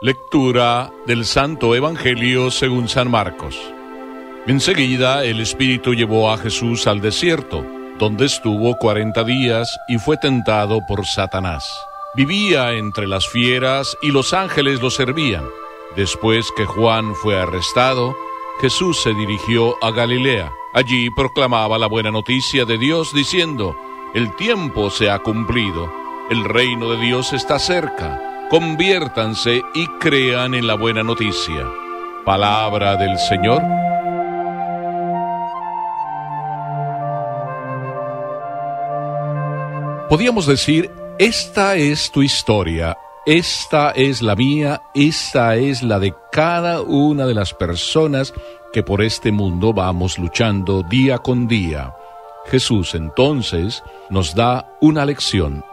Lectura del Santo Evangelio según San Marcos. Enseguida el Espíritu llevó a Jesús al desierto, donde estuvo 40 días y fue tentado por Satanás. Vivía entre las fieras y los ángeles lo servían. Después que Juan fue arrestado, Jesús se dirigió a Galilea. Allí proclamaba la buena noticia de Dios diciendo: el tiempo se ha cumplido, el reino de Dios está cerca. Conviértanse y crean en la buena noticia. Palabra del Señor. Podríamos decir, esta es tu historia, esta es la mía, esta es la de cada una de las personas que por este mundo vamos luchando día con día. Jesús entonces nos da una lección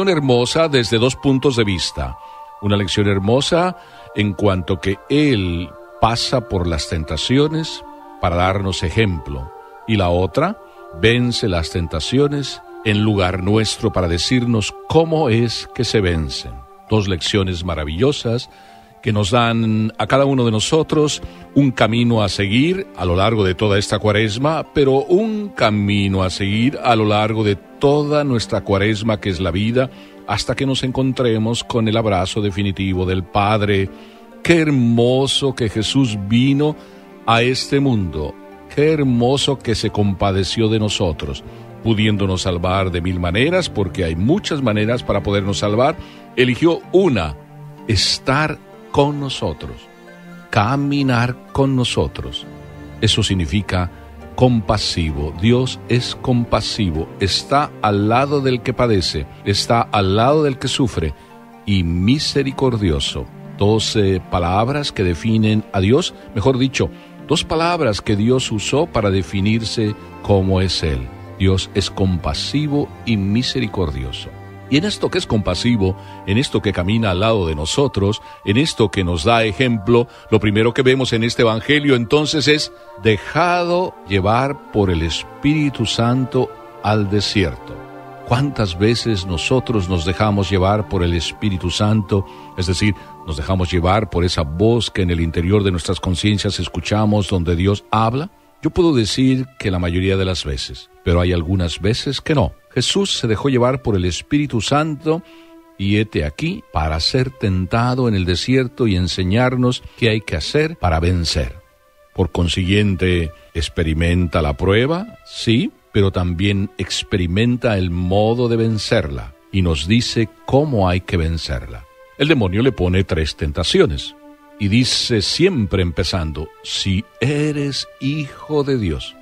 hermosa desde dos puntos de vista. Una lección hermosa en cuanto que Él pasa por las tentaciones para darnos ejemplo. Y la otra, vence las tentaciones en lugar nuestro para decirnos cómo es que se vencen. Dos lecciones maravillosas que nos dan a cada uno de nosotros un camino a seguir a lo largo de toda esta cuaresma, pero un camino a seguir a lo largo de toda nuestra cuaresma, que es la vida, hasta que nos encontremos con el abrazo definitivo del Padre. Qué hermoso que Jesús vino a este mundo, qué hermoso que se compadeció de nosotros, pudiéndonos salvar de mil maneras, porque hay muchas maneras para podernos salvar. Eligió una: estar con nosotros, caminar con nosotros. Eso significa compasivo. Dios es compasivo, está al lado del que padece, está al lado del que sufre, y misericordioso. 12 palabras que definen a Dios, mejor dicho, 2 palabras que Dios usó para definirse cómo es Él. Dios es compasivo y misericordioso. Y en esto que es compasivo, en esto que camina al lado de nosotros, en esto que nos da ejemplo, lo primero que vemos en este Evangelio entonces es: dejado llevar por el Espíritu Santo al desierto. ¿Cuántas veces nosotros nos dejamos llevar por el Espíritu Santo? Es decir, nos dejamos llevar por esa voz que en el interior de nuestras conciencias escuchamos, donde Dios habla. Yo puedo decir que la mayoría de las veces, pero hay algunas veces que no. Jesús se dejó llevar por el Espíritu Santo y hete aquí para ser tentado en el desierto y enseñarnos qué hay que hacer para vencer. Por consiguiente, experimenta la prueba, sí, pero también experimenta el modo de vencerla y nos dice cómo hay que vencerla. El demonio le pone 3 tentaciones y dice siempre empezando: si eres hijo de Dios,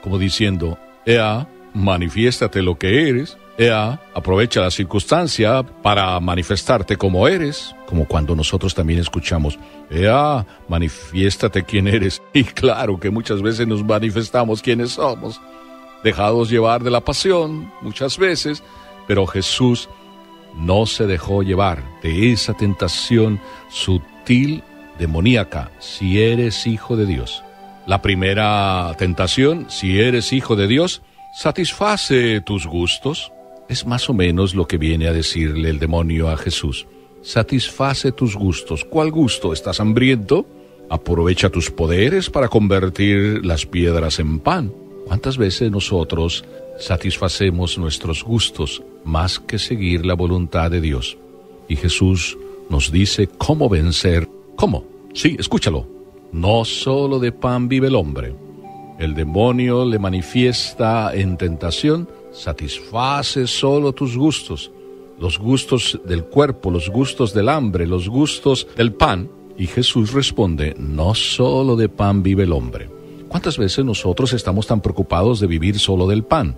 como diciendo: ea, manifiéstate lo que eres, ea, aprovecha la circunstancia para manifestarte como eres, como cuando nosotros también escuchamos: ea, manifiéstate quién eres. Y claro que muchas veces nos manifestamos quiénes somos, dejados llevar de la pasión muchas veces, pero Jesús no se dejó llevar de esa tentación sutil, demoníaca: si eres hijo de Dios. La primera tentación: si eres hijo de Dios, satisface tus gustos. Es más o menos lo que viene a decirle el demonio a Jesús. Satisface tus gustos. ¿Cuál gusto? ¿Estás hambriento? Aprovecha tus poderes para convertir las piedras en pan. ¿Cuántas veces nosotros satisfacemos nuestros gustos más que seguir la voluntad de Dios? Y Jesús nos dice cómo vencer. ¿Cómo? Sí, escúchalo. No solo de pan vive el hombre. El demonio le manifiesta en tentación: satisface solo tus gustos, los gustos del cuerpo, los gustos del hambre, los gustos del pan. Y Jesús responde: no solo de pan vive el hombre. ¿Cuántas veces nosotros estamos tan preocupados de vivir solo del pan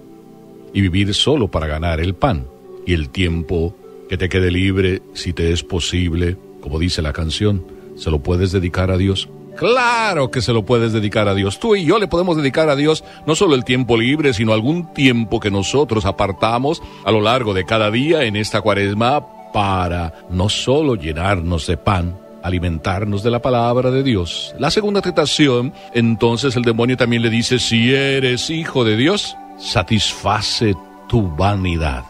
y vivir solo para ganar el pan? Y el tiempo que te quede libre, si te es posible, como dice la canción, ¿se lo puedes dedicar a Dios? Claro que se lo puedes dedicar a Dios. Tú y yo le podemos dedicar a Dios no solo el tiempo libre, sino algún tiempo que nosotros apartamos a lo largo de cada día en esta cuaresma para no solo llenarnos de pan, alimentarnos de la palabra de Dios. La segunda tentación, entonces el demonio también le dice: si eres hijo de Dios, satisface tu vanidad.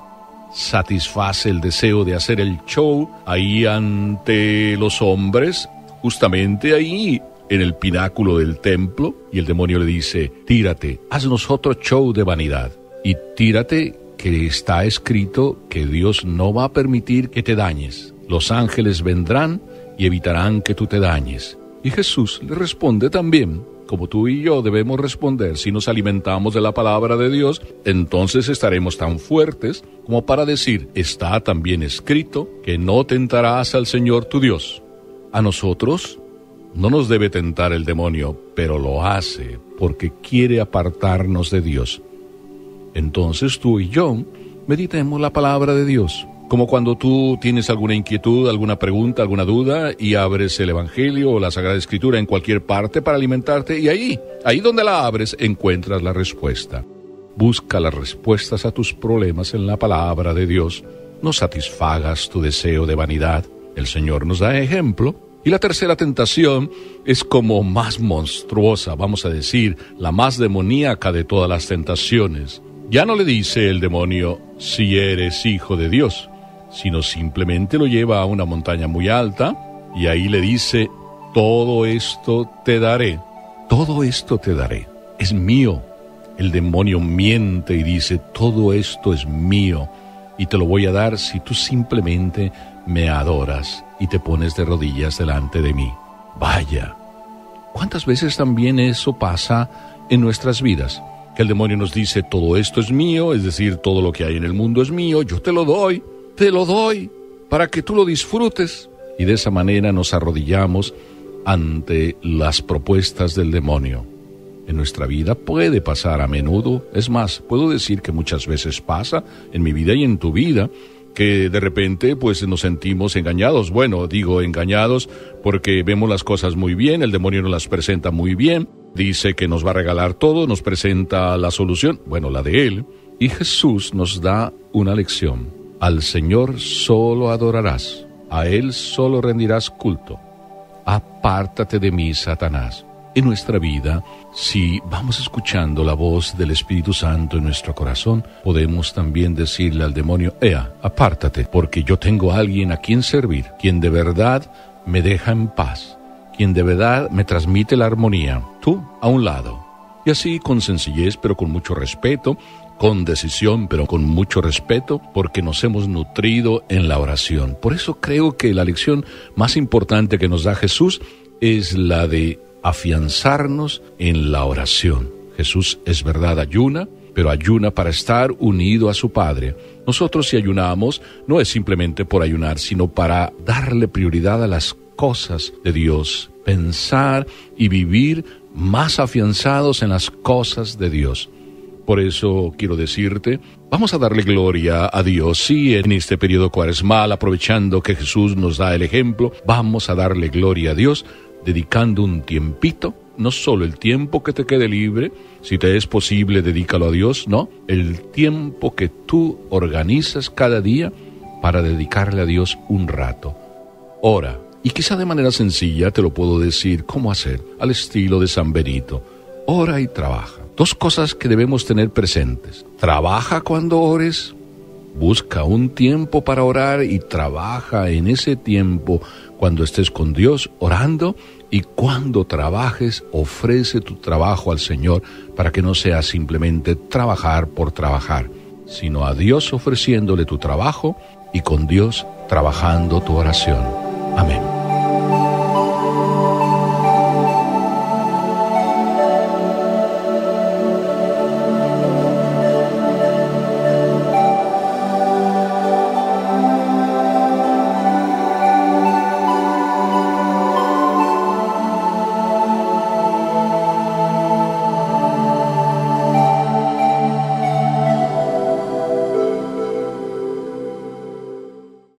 satisface el deseo de hacer el show ahí ante los hombres, justamente ahí en el pináculo del templo, y el demonio le dice: tírate, haznos otro show de vanidad, y tírate, que está escrito que Dios no va a permitir que te dañes. Los ángeles vendrán y evitarán que tú te dañes. Y Jesús le responde también, como tú y yo debemos responder: si nos alimentamos de la palabra de Dios, entonces estaremos tan fuertes como para decir: está también escrito que no tentarás al Señor tu Dios. A nosotros no nos debe tentar el demonio, pero lo hace porque quiere apartarnos de Dios. Entonces tú y yo meditemos la palabra de Dios, como cuando tú tienes alguna inquietud, alguna pregunta, alguna duda, y abres el Evangelio o la Sagrada Escritura en cualquier parte para alimentarte, y ahí donde la abres, encuentras la respuesta. Busca las respuestas a tus problemas en la palabra de Dios. No satisfagas tu deseo de vanidad. El Señor nos da ejemplo. Y la tercera tentación es como más monstruosa, vamos a decir, la más demoníaca de todas las tentaciones. Ya no le dice el demonio: si eres hijo de Dios, sino simplemente lo lleva a una montaña muy alta y ahí le dice: todo esto te daré, todo esto te daré, es mío. El demonio miente y dice: todo esto es mío y te lo voy a dar si tú simplemente me adoras y te pones de rodillas delante de mí. Vaya, ¿cuántas veces también eso pasa en nuestras vidas? Que el demonio nos dice: todo esto es mío, es decir, todo lo que hay en el mundo es mío, yo te lo doy para que tú lo disfrutes. Y de esa manera nos arrodillamos ante las propuestas del demonio. En nuestra vida puede pasar a menudo, es más, puedo decir que muchas veces pasa en mi vida y en tu vida, que de repente pues nos sentimos engañados. Bueno, digo engañados porque vemos las cosas muy bien, el demonio nos las presenta muy bien, dice que nos va a regalar todo, nos presenta la solución, bueno, la de él, y Jesús nos da una lección: al Señor solo adorarás, a Él solo rendirás culto. Apártate de mí, Satanás. En nuestra vida, si vamos escuchando la voz del Espíritu Santo en nuestro corazón, podemos también decirle al demonio: ea, apártate, porque yo tengo a alguien a quien servir, quien de verdad me deja en paz, quien de verdad me transmite la armonía. Tú, a un lado. Y así, con sencillez, pero con mucho respeto, con decisión, pero con mucho respeto, porque nos hemos nutrido en la oración. Por eso creo que la lección más importante que nos da Jesús es la de afianzarnos en la oración. Jesús, es verdad, ayuna, pero ayuna para estar unido a su Padre. Nosotros, si ayunamos, no es simplemente por ayunar, sino para darle prioridad a las cosas de Dios, pensar y vivir más afianzados en las cosas de Dios. Por eso quiero decirte, vamos a darle gloria a Dios. Sí, en este periodo cuaresmal, aprovechando que Jesús nos da el ejemplo, vamos a darle gloria a Dios, dedicando un tiempito, no solo el tiempo que te quede libre, si te es posible, dedícalo a Dios, no, el tiempo que tú organizas cada día para dedicarle a Dios un rato. Ora, y quizá de manera sencilla te lo puedo decir cómo hacer, al estilo de San Benito: ora y trabaja. Dos cosas que debemos tener presentes: trabaja cuando ores, busca un tiempo para orar y trabaja en ese tiempo cuando estés con Dios orando, y cuando trabajes, ofrece tu trabajo al Señor para que no sea simplemente trabajar por trabajar, sino a Dios ofreciéndole tu trabajo y con Dios trabajando tu oración. Amén.